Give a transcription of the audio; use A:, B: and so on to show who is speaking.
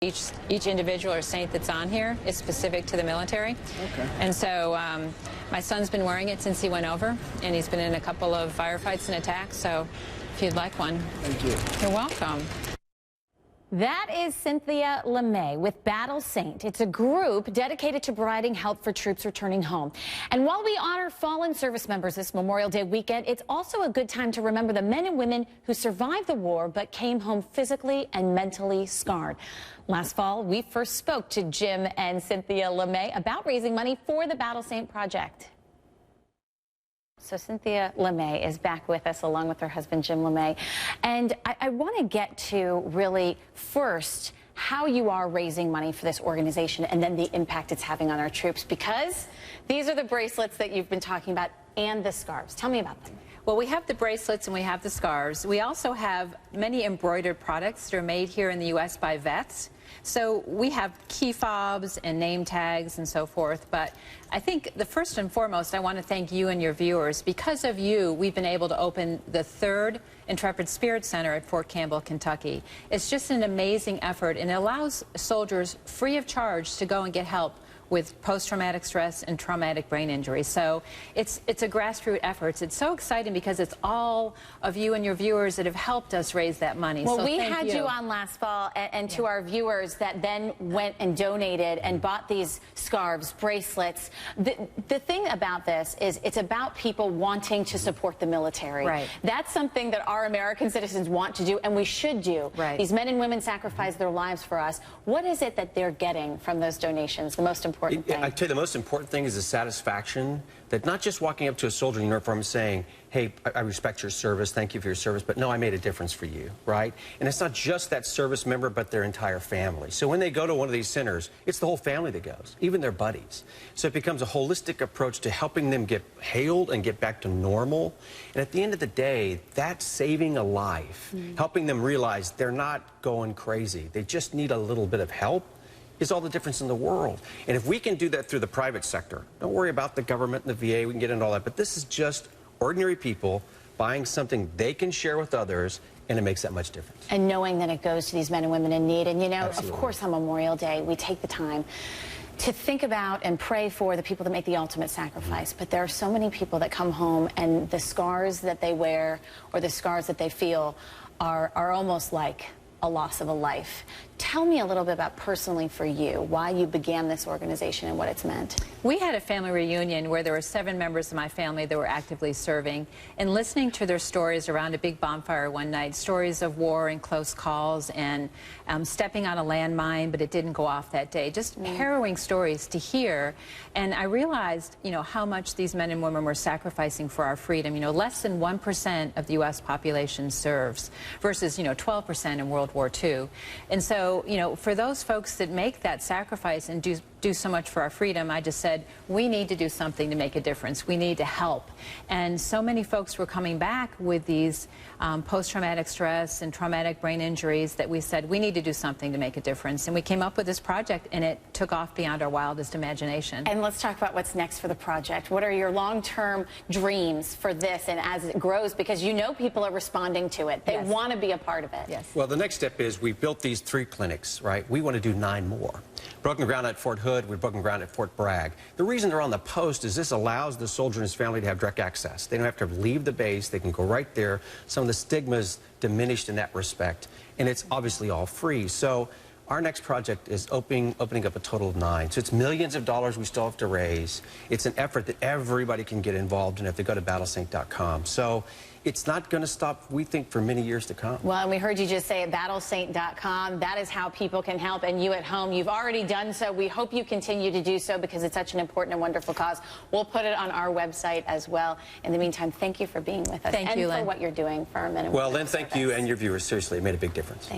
A: Each individual or saint that's on here is specific to the military.
B: Okay.
A: And so my son's been wearing it since he went over, and he's been in a couple of firefights and attacks, so if you'd like one.
B: Thank you.
A: You're welcome.
C: That is Cynthia LeMay with Battle Saint. It's a group dedicated to providing help for troops returning home. And while we honor fallen service members this Memorial Day weekend, it's also a good time to remember the men and women who survived the war but came home physically and mentally scarred. Last fall, we first spoke to Jim and Cynthia LeMay about raising money for the Battle Saint Project. So Cynthia LeMay is back with us along with her husband, Jim LeMay. And I want to get to really first how you are raising money for this organization and then the impact it's having on our troops, because these are the bracelets that you've been talking about and the scarves. Tell me about them.
A: Well, we have the bracelets and we have the scarves. We also have many embroidered products that are made here in the U.S. by vets. So we have key fobs and name tags and so forth. But I think the first and foremost, I want to thank you and your viewers. Because of you, we've been able to open the 3rd Intrepid Spirit Center at Fort Campbell, Kentucky. It's just an amazing effort, and it allows soldiers free of charge to go and get help with post-traumatic stress and traumatic brain injury. So it's a grassroots effort. It's so exciting because it's all of you and your viewers that have helped us raise that money.
C: Well,
A: so
C: we had you on last fall, and to our viewers that then went and donated and bought these scarves, bracelets. The thing about this is it's about people wanting to support the military.
A: Right.
C: That's something that our American citizens want to do, and we should do.
A: Right.
C: These men and women sacrifice their lives for us. What is it that they're getting from those donations, the most important thing?
D: I tell you, the most important thing is the satisfaction that not just walking up to a soldier in uniform and saying, hey, I respect your service, thank you for your service, but no, I made a difference for you, right? And it's not just that service member, but their entire family. So when they go to one of these centers, it's the whole family that goes, even their buddies. So it becomes a holistic approach to helping them get healed and get back to normal. And at the end of the day, that's saving a life, helping them realize they're not going crazy. They just need a little bit of help. Is all the difference in the world. And if we can do that through the private sector, don't worry about the government and the VA, we can get into all that, but this is just ordinary people buying something they can share with others, and it makes that much difference.
C: And knowing that it goes to these men and women in need. And you know,
D: Absolutely.
C: Of course on Memorial Day, we take the time to think about and pray for the people that make the ultimate sacrifice. But there are so many people that come home and the scars that they wear or the scars that they feel are almost like a loss of a life. Tell me a little bit about personally for you, why you began this organization and what it's meant.
A: We had a family reunion where there were 7 members of my family that were actively serving, and listening to their stories around a big bonfire one night, stories of war and close calls and stepping on a landmine, but it didn't go off that day. Just harrowing stories to hear. And I realized, you know, how much these men and women were sacrificing for our freedom. You know, less than 1% of the U.S. population serves versus, you know, 12% in World War II. And so, you know, for those folks that make that sacrifice and do so much for our freedom, I just said, we need to do something to make a difference. We need to help. And so many folks were coming back with these post-traumatic stress and traumatic brain injuries that we said, we need to do something to make a difference. And we came up with this project, and it took off beyond our wildest imagination.
C: And let's talk about what's next for the project. What are your long-term dreams for this and as it grows? Because you know people are responding to it. They want to be a part of it.
A: Yes.
D: Well, the next step is we've built these 3 clinics, right? We want to do 9 more. Broken ground at Fort Hood, we've broken ground at Fort Bragg. The reason they're on the post is this allows the soldier and his family to have direct access. They don't have to leave the base. They can go right there. Some of the stigma's diminished in that respect, and it's obviously all free. So our next project is opening up a total of 9. So it's millions of dollars we still have to raise. It's an effort that everybody can get involved in if they go to battlesaint.com. So it's not going to stop, we think, for many years to come.
C: Well, and we heard you just say at battlesaint.com, that is how people can help. And you at home, you've already done so. We hope you continue to do so because it's such an important and wonderful cause. We'll put it on our website as well. In the meantime, thank you for being with us.
A: Thank you, Lynn.
C: And for what you're doing for our men and women.
D: Well, Lynn, thank you and your viewers. Seriously, it made a big difference.
C: Thank you.